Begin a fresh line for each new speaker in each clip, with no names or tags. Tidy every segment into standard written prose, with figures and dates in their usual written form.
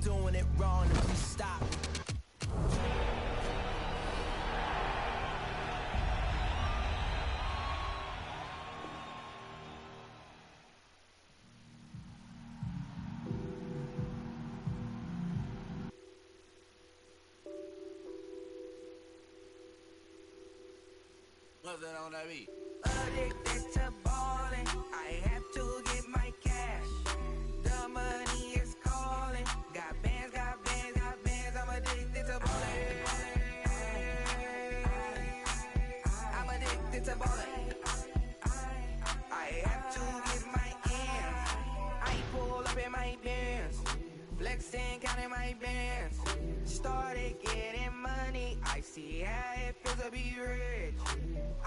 doing it wrong and we stop.
What's that on that beat?
Addicted to ballin', I have to get my cash. The money is calling. Got bands, got bands, got bands. I'm addicted to ballin'. I'm addicted to ballin'. I have to get my ends. I pull up in my bands, flexing, counting my bands. Started getting money. I see how it feels to be rich.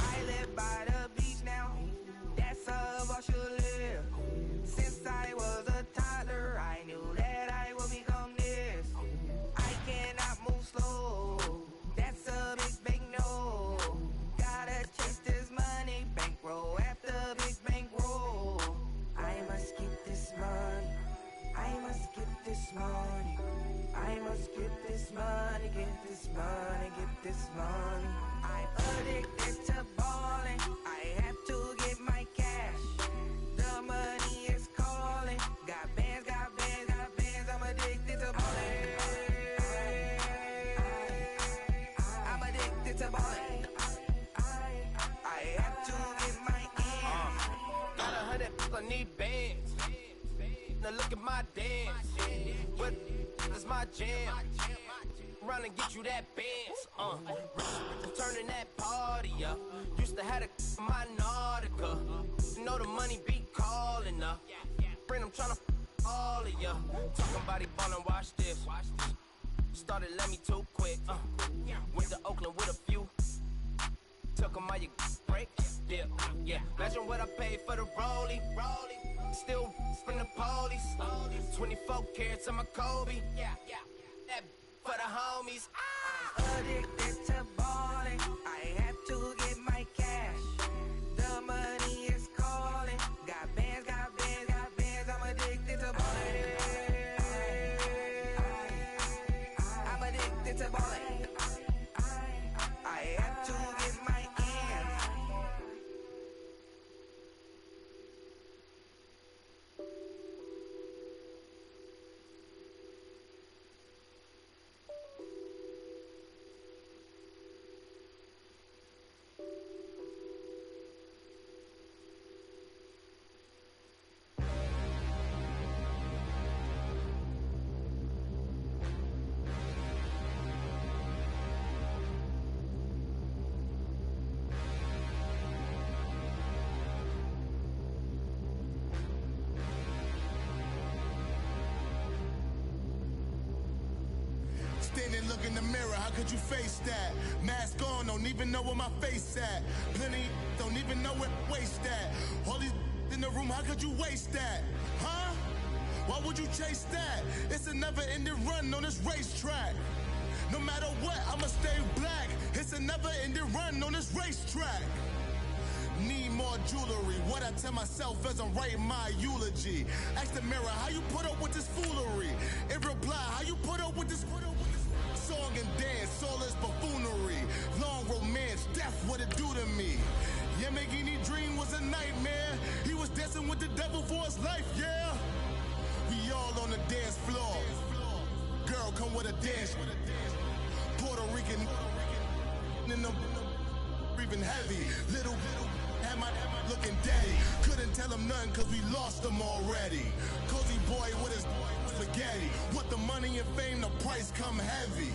I live by the beach now, that's how I should live. Since I was a toddler, I knew that I would become this. I cannot move slow, that's a big no. Gotta chase this money, bankroll after big bankroll. I must get this money, I must get this money. I must get this money, get this money, get this money. I'm addicted to ballin', I have to get my cash. The money is calling. Got bands, got bands, got bands. I'm addicted to ballin'. I'm addicted to ballin'. I have to get my ends.
Got 100, I need bands. Now look at my dance. What is my jam? Run and get you that bands. Turning that party up. Used to have a my Nautica. Know the money be calling up. Friend, I'm tryna all of ya. Talking about it, ballin', watch this. Started let me too quick. Went to Oakland with a few. Took 'em all you break. Yeah. Imagine what I paid for the rollie. Still from the police. 24 carats on my Kobe. That for the homies.
Addicted to ballin', I have to get my cash. The money is calling. Got bands, got bands, got bands. I'm addicted to ballin'. I'm addicted to ballin'. I have to get my ends.
Standing, look in the mirror, how could you face that? Mask on, don't even know where my face at. Plenty, don't even know where waist at. All these in the room, how could you waste that? Huh? Why would you chase that? It's a never-ending run on this racetrack. No matter what, I'ma stay black. It's a never-ending run on this racetrack. Need more jewelry, what I tell myself as I'm writing my eulogy. Ask the mirror, how you put up with this foolery? In reply, how you put up with this song and dance, all this buffoonery. Long romance, death, what it do to me? Yamagini dream was a nightmare. He was dancing with the devil for his life, yeah. We all on the dance floor. Girl, come with a dance. Puerto Rican in the breathing heavy. Little am I looking daddy. Couldn't tell him nothing cause we lost him already. Cozy boy with his spaghetti. With the money and fame, the price come heavy.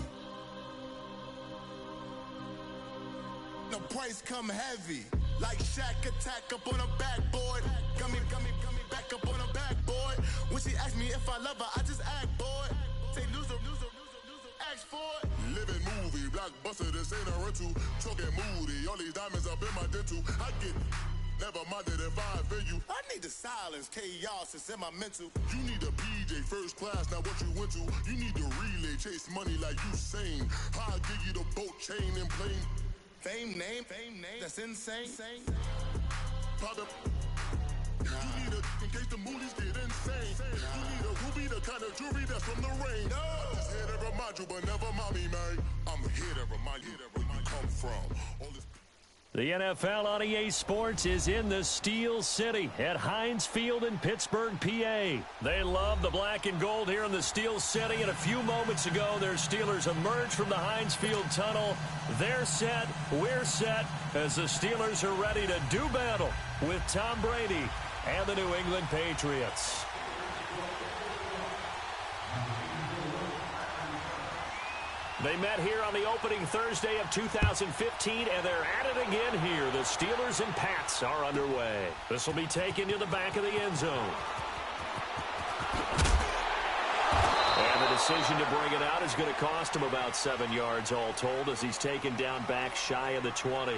The price come heavy. Like Shaq attack up on a backboard. Gummy, back up on a backboard. When she asked me if I love her, I just act bored. Say loser, ask for it. Living movie, blockbuster, this ain't a rental. Talking moody, all these diamonds up in my dental. I get never minded if I offend you. I need the silence, chaos, it's in my mental. You need a PJ, first class, not what you went to. You need the relay, chase money like you sane. I'll give you the boat, chain, and plane. Fame name, that's insane. Pop up. You need a in case the moolies get insane. You need a ruby to kind of jewelry that's from the rain. I'm just here to remind you, but never mommy, man. I'm here to remind you where you come from. All this.
The NFL on EA Sports is in the Steel City at Heinz Field in Pittsburgh, PA. They love the black and gold here in the Steel City, and a few moments ago, their Steelers emerged from the Heinz Field tunnel. They're set, we're set, as the Steelers are ready to do battle with Tom Brady and the New England Patriots. They met here on the opening Thursday of 2015, and they're at it again here. The Steelers and Pats are underway. This will be taken to the back of the end zone. And the decision to bring it out is going to cost him about 7 yards all told, as he's taken down back shy of the 20.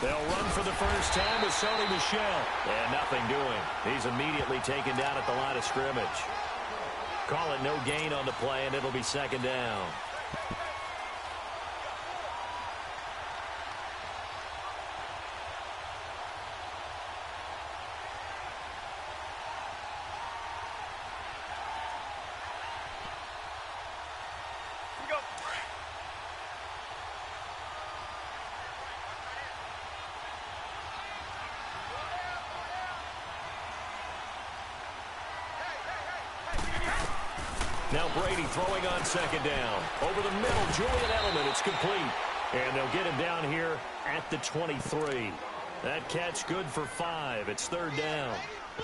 They'll run for the first time with Sony Michel. And nothing doing. He's immediately taken down at the line of scrimmage. Call it no gain on the play, and it'll be second down. Now Brady throwing on second down. Over the middle, Julian Edelman. It's complete. And they'll get him down here at the 23. That catch good for 5. It's third down.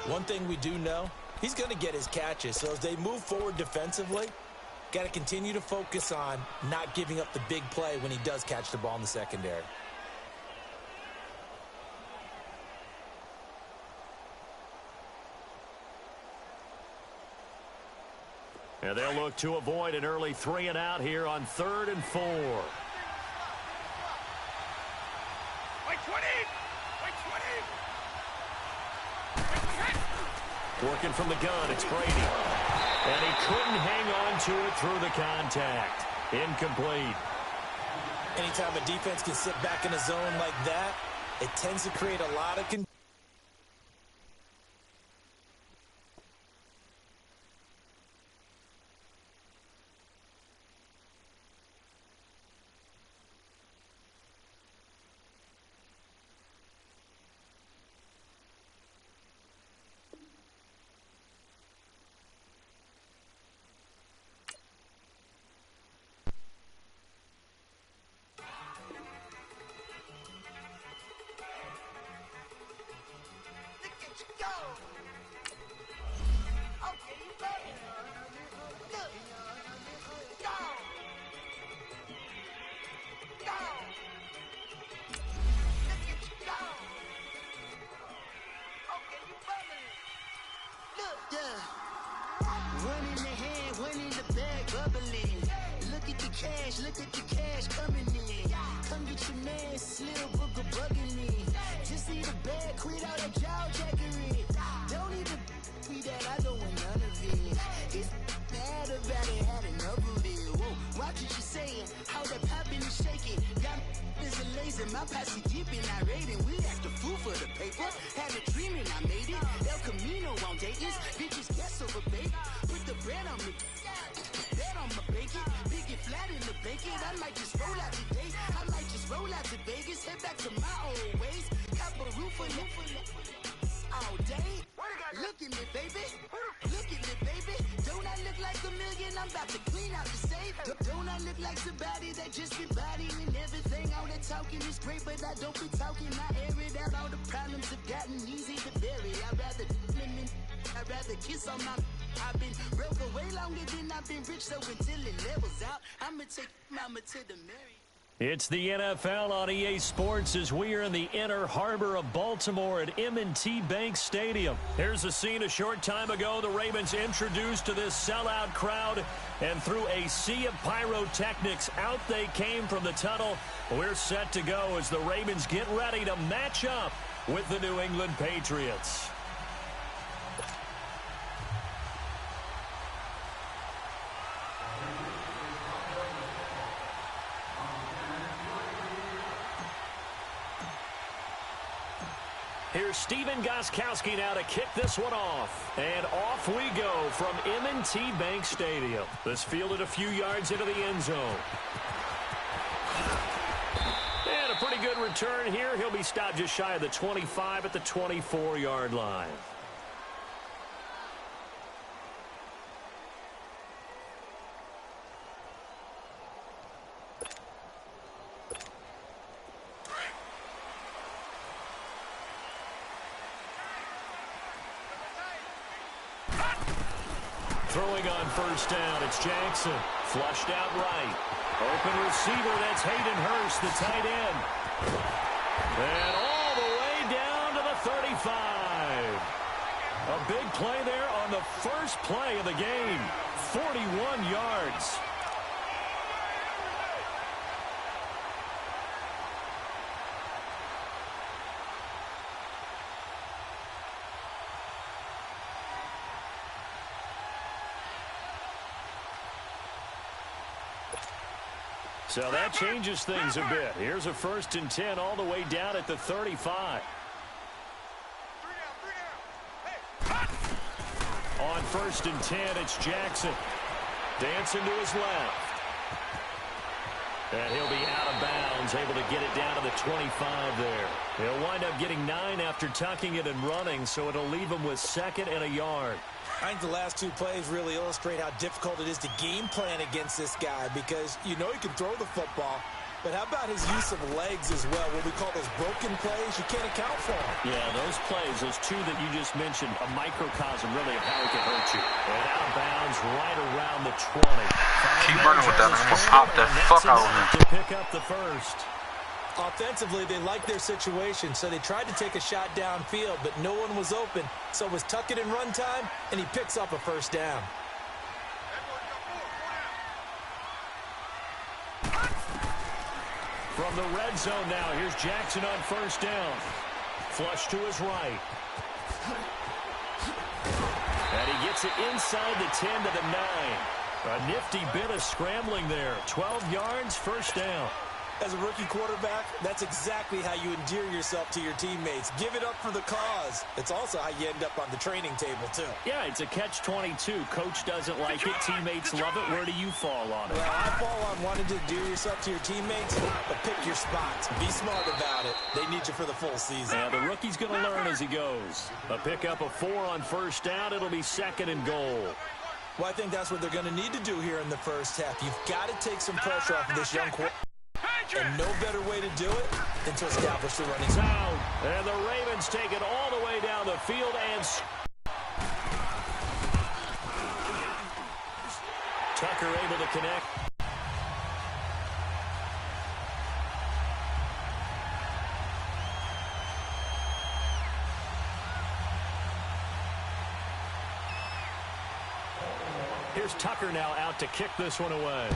One thing we do know, he's going to get his catches. So as they move forward defensively, got to continue to focus on not giving up the big play when he does catch the ball in the secondary.
And they'll look to avoid an early 3 and out here on 3rd and 4. Working from the gun, it's Brady. And he couldn't hang on to it through the contact. Incomplete.
Anytime a defense can sit back in a zone like that, it tends to create a lot of confusion.
One in the hand, one in the bag, bubbling. Look at the cash coming in. Come get your man, Slim Booker bugging me. Just see the bag, quit all that jaw jackery. Don't even me that, I don't want none of it. It's bad about it, had enough of it. Whoa, watch what you saying, how that poppin' and shaking. Got is a laser, my posse deep and I raiding. We act a fool for the paper. Had a dream and I made it. El Camino on Dayton's. Bitches guess over baby. Put the bread on me. Bet on my bacon. Big it flat in the bacon. I might just roll out today. I might just roll out to Vegas. Head back to my old ways. Cop a roof for all day. Look at me, baby. Look at me, baby. Don't I look like a million? I'm about to clean out the safe. Don't I look like somebody that just been bodying everything? All that talking is great, but I don't be talking. I air it out. All the problems have gotten easy to bury. I'd rather kiss on my. I've been broke way longer than I've been rich, so until it levels out, I'ma take mama to the Mary.
It's the NFL on EA Sports as we are in the inner harbor of Baltimore at M&T Bank Stadium. Here's a scene a short time ago. The Ravens introduced to this sellout crowd, and through a sea of pyrotechnics, out they came from the tunnel. We're set to go as the Ravens get ready to match up with the New England Patriots. Here's Steven Gostkowski now to kick this one off. And off we go from M&T Bank Stadium. This fielded a few yards into the end zone. And a pretty good return here. He'll be stopped just shy of the 25 at the 24-yard line. Throwing on first down, it's Jackson. Flushed out right. Open receiver, that's Hayden Hurst, the tight end. And all the way down to the 35. A big play there on the first play of the game. 41 yards. So that changes things a bit. Here's a 1st and 10 all the way down at the 35. On 1st and 10, it's Jackson. Dancing to his left. And he'll be out of bounds, able to get it down to the 25 there. He'll wind up getting 9 after tucking it and running, so it'll leave him with 2nd and a yard.
I think the last 2 plays really illustrate how difficult it is to game plan against this guy because you know he can throw the football, but how about his use of legs as well? What we call those broken plays, you can't account for them.
Yeah, those plays, those 2 that you just mentioned, a microcosm really of how he can hurt you. And out of bounds right around the 20.
Keep running with that, man. I'm going to pop the fuck out of him.
To pick up the first.
Offensively, they liked their situation, so they tried to take a shot downfield, but no one was open. So it was tuck it and run time, and he picks up a first down.
From the red zone now, here's Jackson on first down. Flush to his right. And he gets it inside the 10 to the 9. A nifty bit of scrambling there. 12 yards, first down.
As a rookie quarterback, that's exactly how you endear yourself to your teammates. Give it up for the cause. It's also how you end up on the training table, too.
Yeah, it's a catch-22. Coach doesn't like it. Teammates love it. Where do you fall on it?
Well, I fall on wanting to endear yourself to your teammates, but pick your spots. Be smart about it. They need you for the full season.
Yeah, the rookie's going to learn as he goes. A pickup of 4 on first down. It'll be 2nd and goal.
Well, I think that's what they're going to need to do here in the first half. You've got to take some pressure off of this young quarterback. And no better way to do it than to establish the running
down. And the Ravens take it all the way down the field and Tucker able to connect. Here's Tucker now out to kick this one away.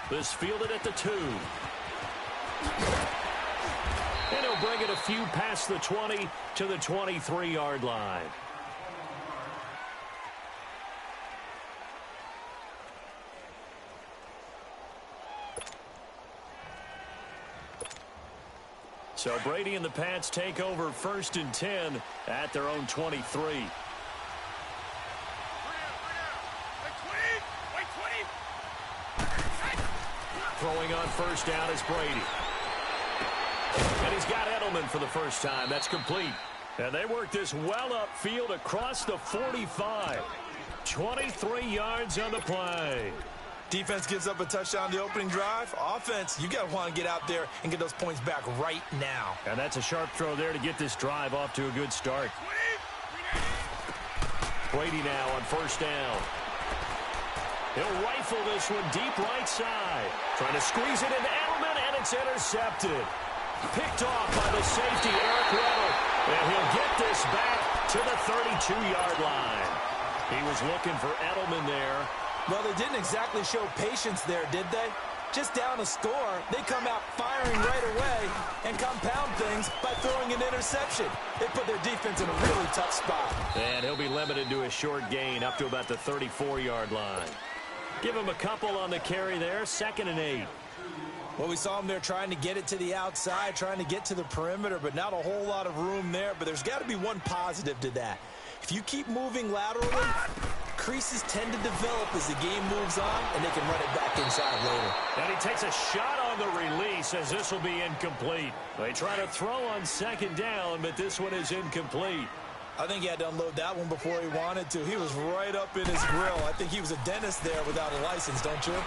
This fielded at the 2. And he'll bring it a few past the 20 to the 23-yard line. So Brady and the Pats take over 1st and 10 at their own 23. Throwing on first down is Brady. And he's got Edelman for the first time. That's complete. And they work this well upfield across the 45. 23 yards on the play.
Defense gives up a touchdown the opening drive. Offense, you got to want to get out there and get those points back right now.
And that's a sharp throw there to get this drive off to a good start. Brady now on first down. He'll rifle this one deep right side. Trying to squeeze it into Edelman, and it's intercepted. Picked off by the safety, Eric Weddle. And he'll get this back to the 32-yard line. He was looking for Edelman there.
Well, they didn't exactly show patience there, did they? Just down a score, they come out firing right away and compound things by throwing an interception. They put their defense in a really tough spot.
And he'll be limited to a short gain up to about the 34-yard line. Give him a couple on the carry there, 2nd and 8.
Well, we saw him there trying to get it to the outside, trying to get to the perimeter, but not a whole lot of room there. But there's got to be one positive to that. If you keep moving laterally, creases tend to develop as the game moves on, and they can run it back inside later.
And he takes a shot on the release as this will be incomplete. They try to throw on 2nd down, but this one is incomplete.
I think he had to unload that one before he wanted to. He was right up in his grill. I think he was a dentist there without a license, don't you?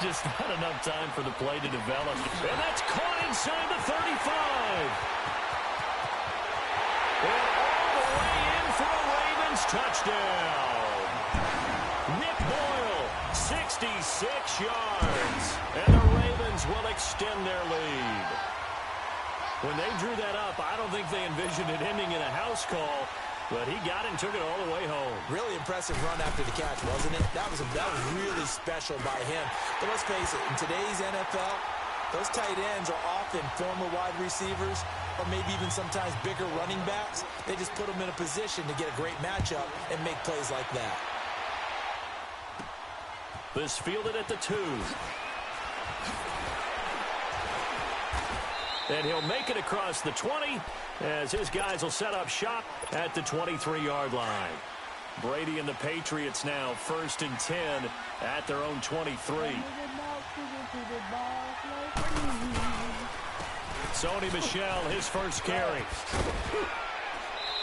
Just not enough time for the play to develop. And that's caught inside the 35. And all the way in for a Ravens touchdown. Nick Boyle, 66 yards. And the Ravens will extend their lead. When they drew that up, I don't think they envisioned it ending in a house call, but he got it and took it all the way home.
Really impressive run after the catch, wasn't it? That was really special by him. But let's face it, in today's NFL, those tight ends are often former wide receivers or maybe even sometimes bigger running backs. They just put them in a position to get a great matchup and make plays like that.
This fielded at the 2. And he'll make it across the 20 as his guys will set up shop at the 23-yard line. Brady and the Patriots now 1st and 10 at their own 23. Sony Michel, his first carry.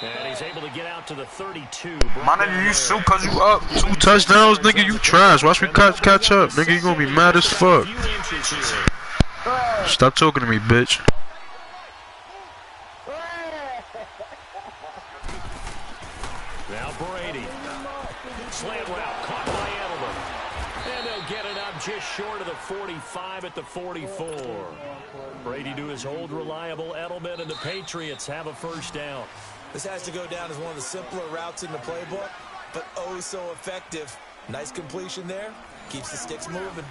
And he's able to get out to the 32.
My nigga, you sue cause you up 2 touchdowns, nigga, you trash. Watch me catch up, nigga, you gonna be mad as fuck. Stop talking to me, bitch.
Now Brady. Slant route caught by Edelman. And they'll get it up just short of the 45 at the 44. Brady to his old reliable Edelman, and the Patriots have a 1st down.
This has to go down as one of the simpler routes in the playbook, but oh so effective. Nice completion there. Keeps the sticks moving.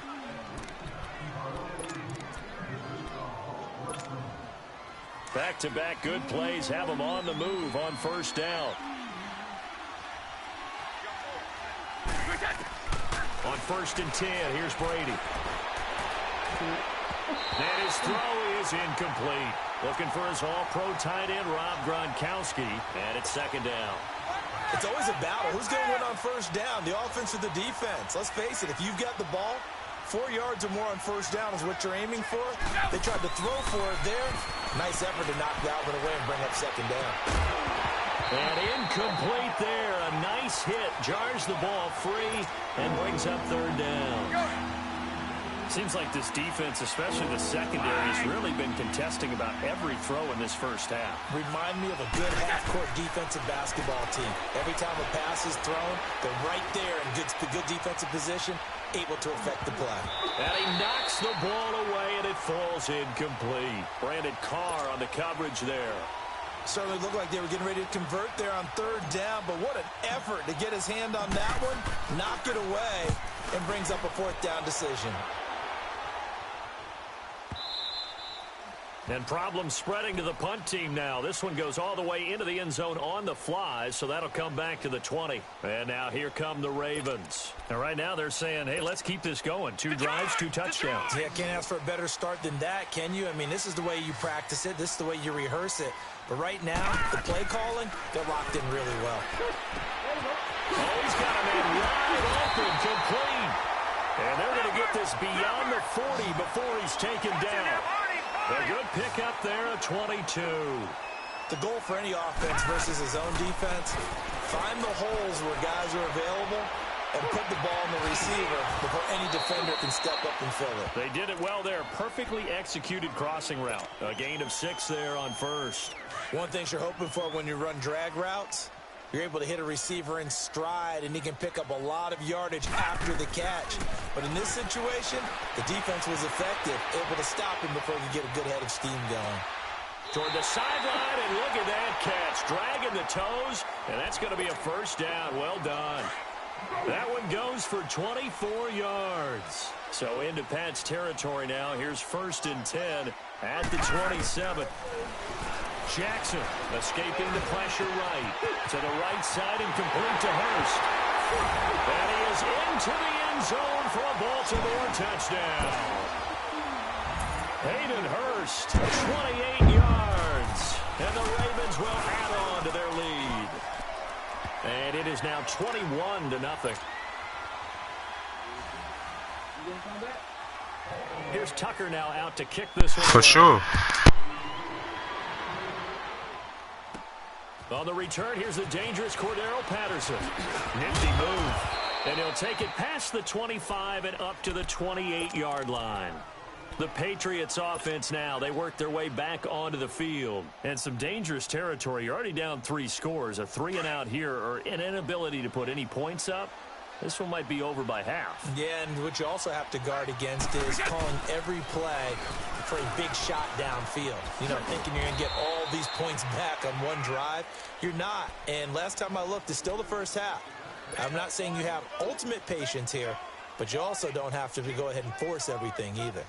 Back-to-back good plays have them on the move on 1st down. On 1st and 10, here's Brady. And his throw is incomplete. Looking for his all-pro tight end, Rob Gronkowski. And it's 2nd down.
It's always a battle. Who's going to win on 1st down, the offense or the defense? Let's face it, if you've got the ball, 4 yards or more on 1st down is what you're aiming for. They tried to throw for it there. Nice effort to knock that one away and bring up 2nd down.
And incomplete there. A nice hit. Jars the ball free and brings up 3rd down. Seems like this defense, especially the secondary, has really been contesting about every throw in this 1st half.
Remind me of a good half-court defensive basketball team. Every time a pass is thrown, they're right there in good defensive position, able to affect the play.
And he knocks the ball away, and it falls incomplete. Brandon Carr on the coverage there.
Certainly looked like they were getting ready to convert there on 3rd down, but what an effort to get his hand on that one, knock it away, and brings up a 4th down decision.
And problems spreading to the punt team now. This one goes all the way into the end zone on the fly, so that'll come back to the 20. And now here come the Ravens. And right now they're saying, hey, let's keep this going. 2 drives, 2 touchdowns.
Yeah, can't ask for a better start than that, can you? I mean, this is the way you practice it. This is the way you rehearse it. But right now, the play calling, they're locked in really well.
Oh, he's got a man wide open, complete. And they're going to get this beyond the 40 before he's taken down. A good pickup there at 22.
The goal for any offense versus his own defense, find the holes where guys are available and put the ball in the receiver before any defender can step up and fill it.
They did it well there. Perfectly executed crossing route. A gain of 6 there on 1st.
One thing you're hoping for when you run drag routes, You're able to hit a receiver in stride, and he can pick up a lot of yardage after the catch. But in this situation, the defense was effective, able to stop him before he could get a good head of steam going.
Toward the sideline, and look at that catch. Dragging the toes, and that's going to be a first down. Well done. That one goes for 24 yards. So into Pat's territory now. Here's 1st and 10 at the 27. Jackson escaping the pressure right. To the right side and complete to Hurst. And he is into the end zone for a Baltimore touchdown. Hayden Hurst, 28 yards. And the Ravens will add on to their lead. And it is now 21-0. Here's Tucker now out to kick this one.
For sure.
On the return, here's the dangerous Cordero Patterson. Nifty move. And he'll take it past the 25 and up to the 28-yard line. The Patriots offense now, they work their way back onto the field. And some dangerous territory. You're already down 3 scores. A 3-and-out here or an inability to put any points up. This one might be over by half.
Yeah, and what you also have to guard against is calling every play for a big shot downfield. You know, thinking you're going to get all these points back on one drive. You're not. And last time I looked, it's still the first half. I'm not saying you have ultimate patience here, but you also don't have to go ahead and force everything either.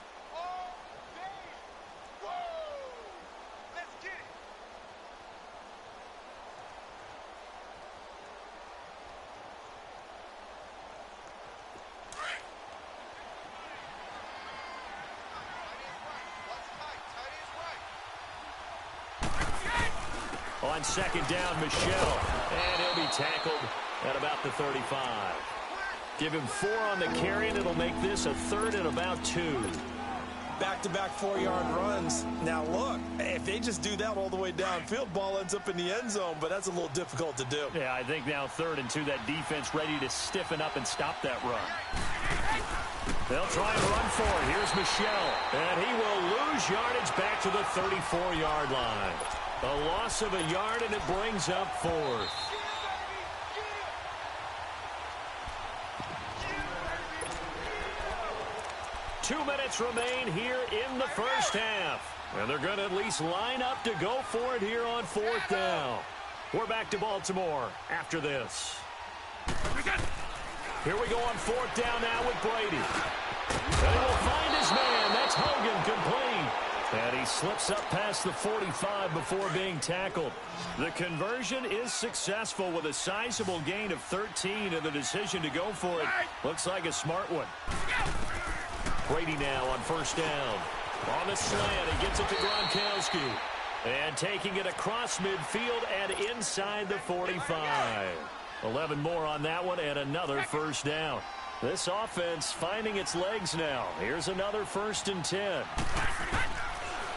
On 2nd down, Michelle. And he'll be tackled at about the 35. Give him 4 on the carry, and it'll make this a 3rd and about 2.
Back-to-back 4-yard runs. Now, look, if they just do that all the way downfield, ball ends up in the end zone, but that's a little difficult to do.
Yeah, I think now 3rd and 2, that defense ready to stiffen up and stop that run. They'll try and run for it. Here's Michelle, and he will lose yardage back to the 34-yard line. A loss of a yard, and it brings up 4th. Two minutes remain here in the first half. And they're going to at least line up to go for it here on 4th down. We're back to Baltimore after this. Here we go on 4th down now with Brady. And he will find his man. That's Hogan, complete. And he slips up past the 45 before being tackled. The conversion is successful with a sizable gain of 13, and the decision to go for it looks like a smart one. Brady now on 1st down. On the slant, he gets it to Gronkowski. And taking it across midfield and inside the 45. 11 more on that one and another 1st down. This offense finding its legs now. Here's another 1st and 10.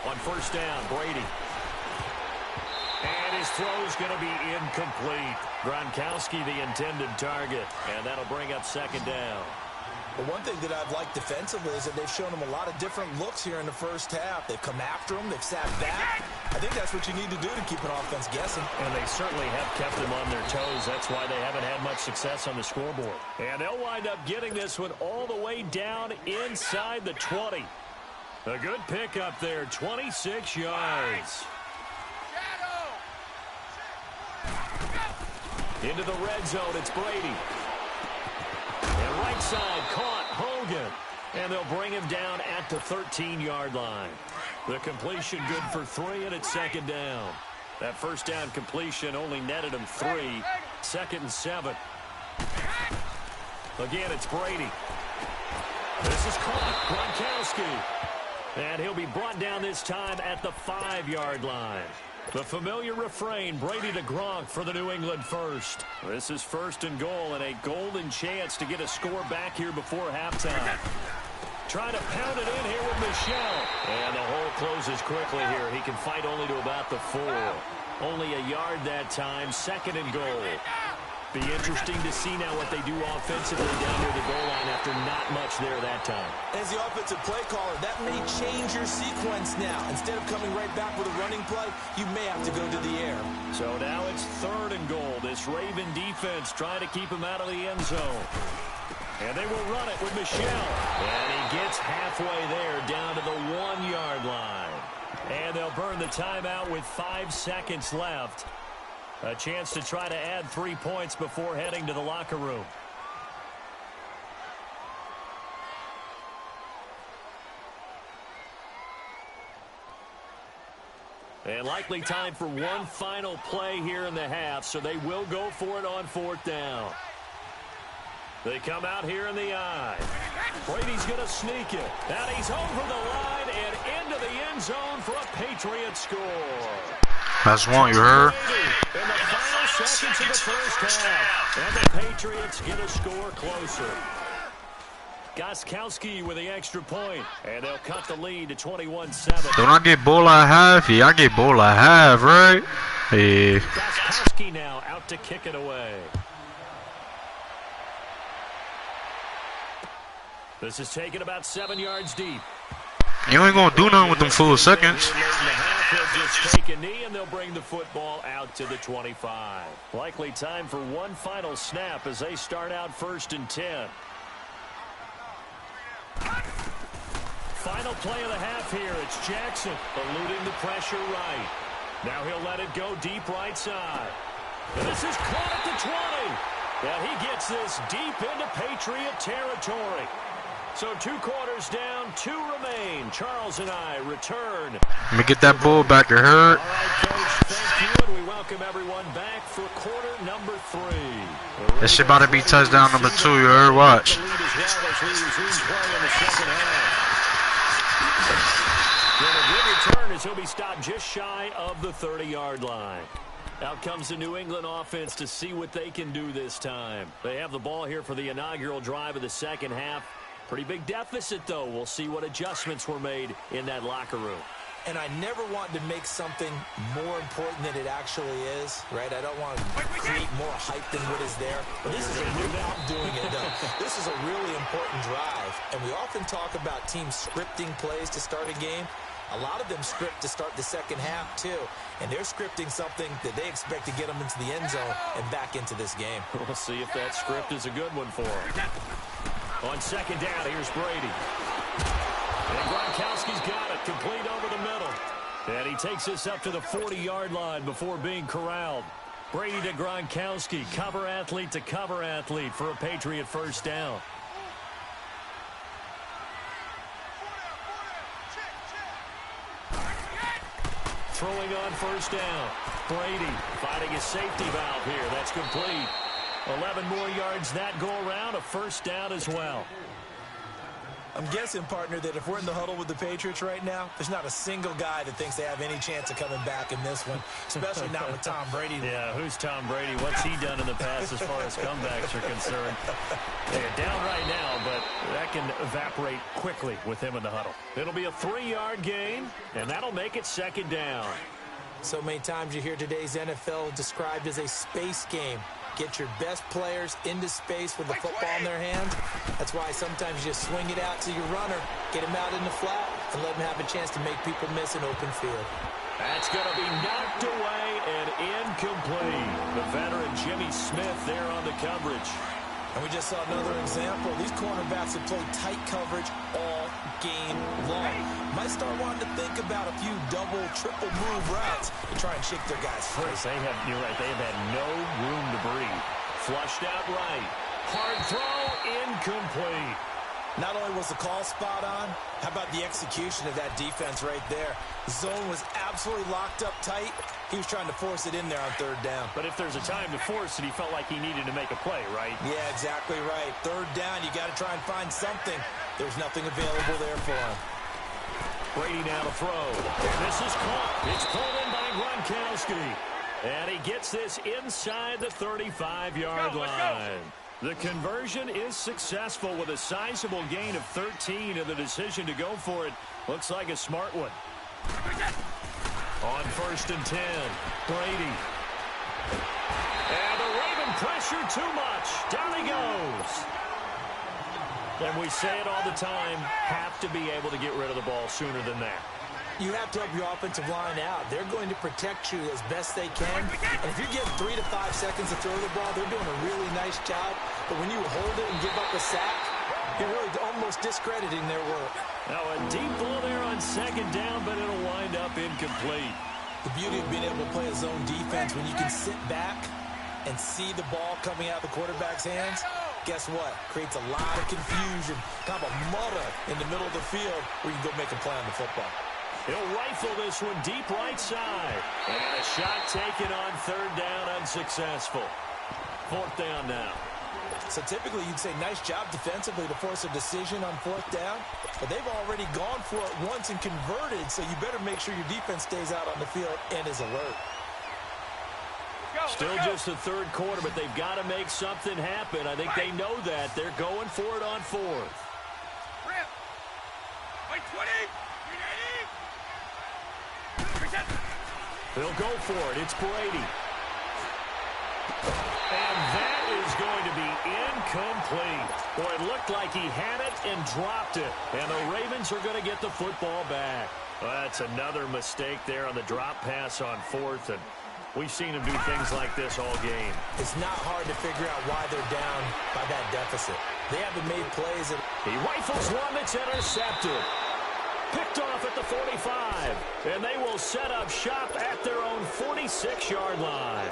On 1st down, Brady. And his throw's going to be incomplete. Gronkowski the intended target. And that'll bring up 2nd down.
But one thing that I've liked defensively is that they've shown him a lot of different looks here in the first half. They've come after him. They've sat back. I think that's what you need to do to keep an offense guessing.
And they certainly have kept them on their toes. That's why they haven't had much success on the scoreboard. And they'll wind up getting this one all the way down inside the 20. A good pickup there, 26 yards. Into the red zone, it's Brady. And right side, caught Hogan. And they'll bring him down at the 13-yard line. The completion good for 3, and it's 2nd down. That 1st down completion only netted him 3. 2nd and 7. Again, it's Brady. This is caught, Gronkowski. And he'll be brought down this time at the 5-yard line. The familiar refrain, Brady to Gronk for the New England first. This is 1st and goal and a golden chance to get a score back here before halftime. Trying to pound it in here with Michelle. And the hole closes quickly here. He can fight only to about the 4. Only a yard that time, 2nd and goal. Be interesting to see now what they do offensively down near the goal line after not much there that time.
As the offensive play caller, that may change your sequence now. Instead of coming right back with a running play, you may have to go to the air.
So now it's 3rd and goal. This Raven defense trying to keep him out of the end zone. And they will run it with Michel. And he gets halfway there down to the 1-yard line. And they'll burn the timeout with 5 seconds left. A chance to try to add 3 points before heading to the locker room. And likely time for one final play here in the half, so they will go for it on 4th down. They come out here in the eye. Brady's going to sneak it. And he's over the line and into the end zone for a Patriot score.
That's one, you heard?
In the final seconds of the first half. And the Patriots get a score closer. Gostkowski with the extra point. And they'll cut the lead to 21-7.
Don't I get ball at half? Yeah, I get ball at half, right? Yeah.
Gostkowski now out to kick it away. This is taken about 7 yards deep.
You ain't gonna do nothing with them full seconds.
They'll just take a knee and they'll bring the football out to the 25. Likely time for one final snap as they start out 1st and 10. Final play of the half here. It's Jackson eluding the pressure right. Now he'll let it go deep right side. And this is caught at the 20. And he gets this deep into Patriot territory. So 2 quarters down, 2 remain. Charles and I return.
Let me get that ball back, you heard?
All right, Coach, thank you, and we welcome everyone back for quarter number 3.
This shit about to be touchdown number 2, you heard? Watch.
The good return as he'll be stopped just shy of the 30-yard line. Out comes the New England offense to see what they can do this time. They have the ball here for the inaugural drive of the second half. Pretty big deficit, though. We'll see what adjustments were made in that locker room.
And I never want to make something more important than it actually is, right? I don't want to create more hype than what is there. But this is a really, I'm doing it, though. This is a really important drive. And we often talk about teams scripting plays to start a game. A lot of them script to start the second half, too. And they're scripting something that they expect to get them into the end zone and back into this game.
We'll see if that script is a good one for them. On 2nd down, here's Brady. And Gronkowski's got it, complete over the middle. And he takes this up to the 40-yard line before being corralled. Brady to Gronkowski, cover athlete to cover athlete for a Patriot 1st down. Throwing on 1st down. Brady finding a safety valve here. That's complete. 11 more yards that go around, a 1st down as well.
I'm guessing, partner, that if we're in the huddle with the Patriots right now, there's not a single guy that thinks they have any chance of coming back in this one, especially not with Tom Brady.
Yeah, who's Tom Brady? What's he done in the past as far as comebacks are concerned? They're down right now, but that can evaporate quickly with him in the huddle. It'll be a 3-yard gain, and that'll make it 2nd down.
So many times you hear today's NFL described as a space game. Get your best players into space with the football in their hands. That's why sometimes you just swing it out to your runner, get him out in the flat, and let him have a chance to make people miss an open field.
That's going to be knocked away and incomplete. The veteran Jimmy Smith there on the coverage.
And we just saw another example. These cornerbacks have played tight coverage all game long. Might start wanting to think about a few double, triple move routes to try and shake their guys free.
You're right. They have had no room to breathe. Flushed out right. Hard throw, incomplete.
Not only was the call spot on, how about the execution of that defense right there? The zone was absolutely locked up tight. He was trying to force it in there on 3rd down.
But if there's a time to force it, he felt like he needed to make a play, right?
Yeah, exactly right. 3rd down, you got to try and find something. There's nothing available there for him.
Brady now to throw. And this is caught. It's pulled in by Gronkowski. And he gets this inside the 35-yard line. The conversion is successful with a sizable gain of 13, and the decision to go for it looks like a smart one. On 1st and 10, Brady. And the Raven Pressure too much. Down he goes. And we say it all the time, have to be able to get rid of the ball sooner than that.
You have to help your offensive line out. They're going to protect you as best they can. And if you give 3 to 5 seconds to throw the ball, they're doing a really nice job. But when you hold it and give up a sack, you're really almost discrediting their work.
Now a deep ball there on second down, but it'll wind up incomplete.
The beauty of being able to play a zone defense when you can sit back and see the ball coming out of the quarterback's hands, guess what? Creates a lot of confusion, kind of a muddle in the middle of the field where you can go make a play on the football.
He'll rifle this one deep right side. And a shot taken on third down, unsuccessful. Fourth down now.
So typically you'd say nice job defensively to force a decision on fourth down, but they've already gone for it once and converted, so you better make sure your defense stays out on the field and is alert.
Still just the third quarter, but they've got to make something happen. I think they know that. They're going for it on fourth. They'll go for it. It's Brady. And that is going to be incomplete. Boy, it looked like he had it and dropped it. And the Ravens are going to get the football back. Well, that's another mistake there on the drop pass on fourth. And we've seen him do things like this all game.
It's not hard to figure out why they're down by that deficit. They haven't made plays.
He rifles one that's intercepted. Picked off at the 45. And they will set up shop at their own 46-yard line.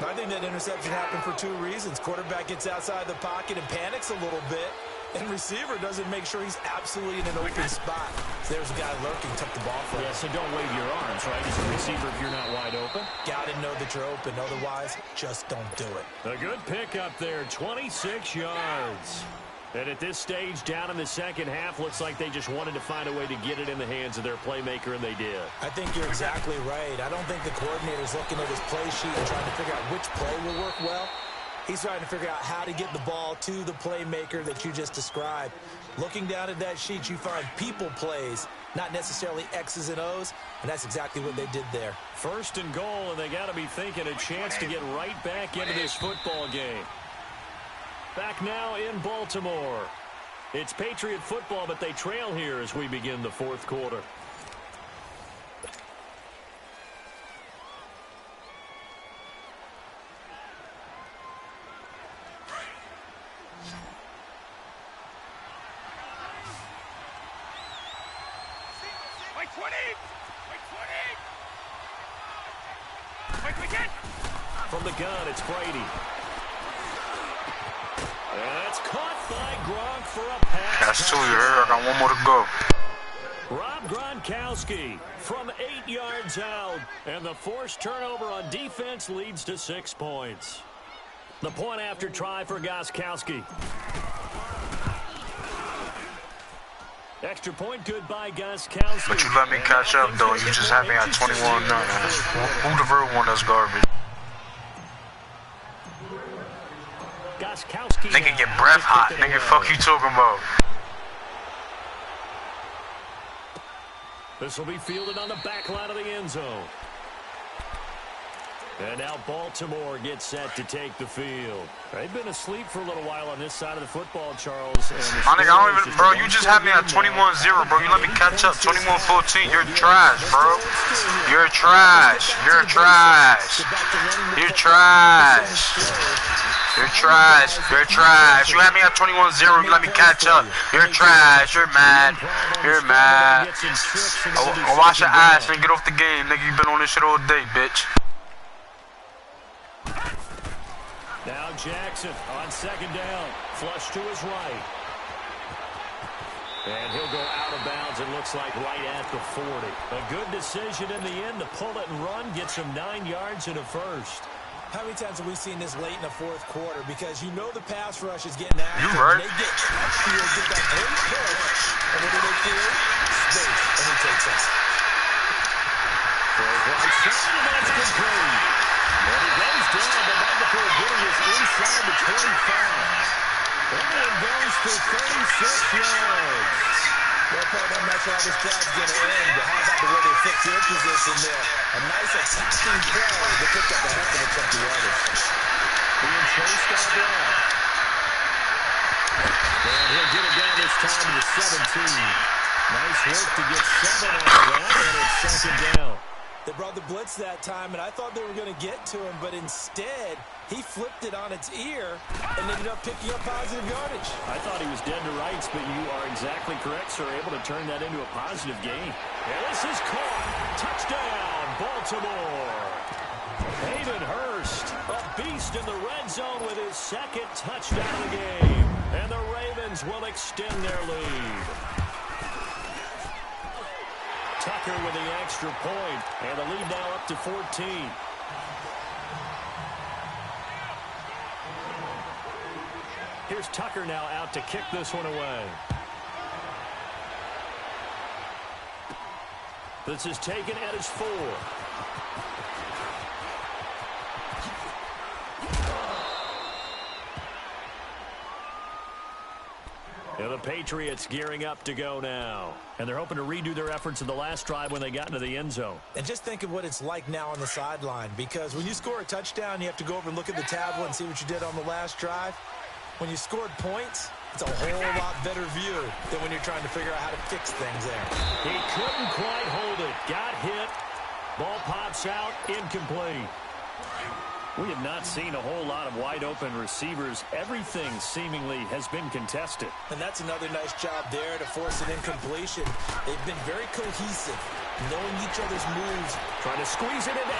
I think that interception happened for two reasons. Quarterback gets outside the pocket and panics a little bit, and receiver doesn't make sure he's absolutely in an open spot. So there's a guy lurking, took the ball from him.
Yeah, so don't wave your arms, right, as a receiver if you're not wide open.
Got to know that you're open. Otherwise, just don't do it.
A good pickup there, 26 yards. And at this stage, down in the second half, looks like they just wanted to find a way to get it in the hands of their playmaker, and they did.
I think you're exactly right. I don't think the coordinator's looking at his play sheet and trying to figure out which play will work well. He's trying to figure out how to get the ball to the playmaker that you just described. Looking down at that sheet, you find people plays, not necessarily X's and O's, and that's exactly what they did there.
First and goal, and they got to be thinking a chance to get right back into this football game. Back now in Baltimore. It's Patriot football, but they trail here as we begin the fourth quarter. From the gun, it's Brady. That's caught by Gronk for a pass.
That's two, you heard? I got one more to go.
Rob Gronkowski from 8 yards out. And the forced turnover on defense leads to 6 points. The point after try for Gronkowski. Extra point good by Gronkowski.
But you let me catch up, though. You just had me at 21-9. Who the real one that's garbage? Nigga get breath hot. Nigga, fuck you talking about?
This will be fielded on the back line of the end zone. And now Baltimore gets set to take the field. They've been asleep for a little while on this side of the football, Charles.
My nigga, I don't even, bro, you just had me at 21-0, bro. You let me catch up. 21-14. You're trash, bro. You're trash. You're trash. You're trash. You're trash. You're trash. You had me at 21-0. You let me catch up. You're trash. You're mad. You're mad. Oh, wash your ass and get off the game, nigga. You been on this shit all day, bitch.
Now Jackson on second down. Flush to his right. And he'll go out of bounds, it looks like, right at the 40. A good decision in the end to pull it and run. Gets him 9 yards and a first.
How many times have we seen this late in the fourth quarter? Because you know the pass rush is getting after.
You right.
They get upfield, get that great push. And what do they create? Space. And he takes us.
Throws right side, and that's complete. And he goes down, but not before getting us inside the 25. And it goes for 36 yards.
Well, Paul, I'm not sure how this drive's going to end, but how about the way they fix your position there? A nice attacking play that picked up a heck of a chunk of yardage.
being chased on down. And he'll get it down this time to the 17. Nice work to get 7 out of that, and it's second down.
They brought the blitz that time, and I thought they were going to get to him, but instead, he flipped it on its ear and ended up picking up positive yardage.
I thought he was dead to rights, but you are exactly correct, sir. Able to turn that into a positive gain. And this is caught. Touchdown, Baltimore. Hayden Hurst, a beast in the red zone with his second touchdown of the game. And the Ravens will extend their lead. Tucker with the extra point, and the lead now up to 14. Here's Tucker now out to kick this one away. This is taken at his 4. And the Patriots gearing up to go now. And they're hoping to redo their efforts in the last drive when they got into the end zone.
And just think of what it's like now on the sideline, because when you score a touchdown, you have to go over and look at the tablet and see what you did on the last drive. When you scored points, it's a whole lot better view than when you're trying to figure out how to fix things there.
He couldn't quite hold it. Got hit. Ball pops out. Incomplete. We have not seen a whole lot of wide-open receivers. Everything seemingly has been contested.
And that's another nice job there to force an incompletion. They've been very cohesive, knowing each other's moves.
Trying to squeeze it into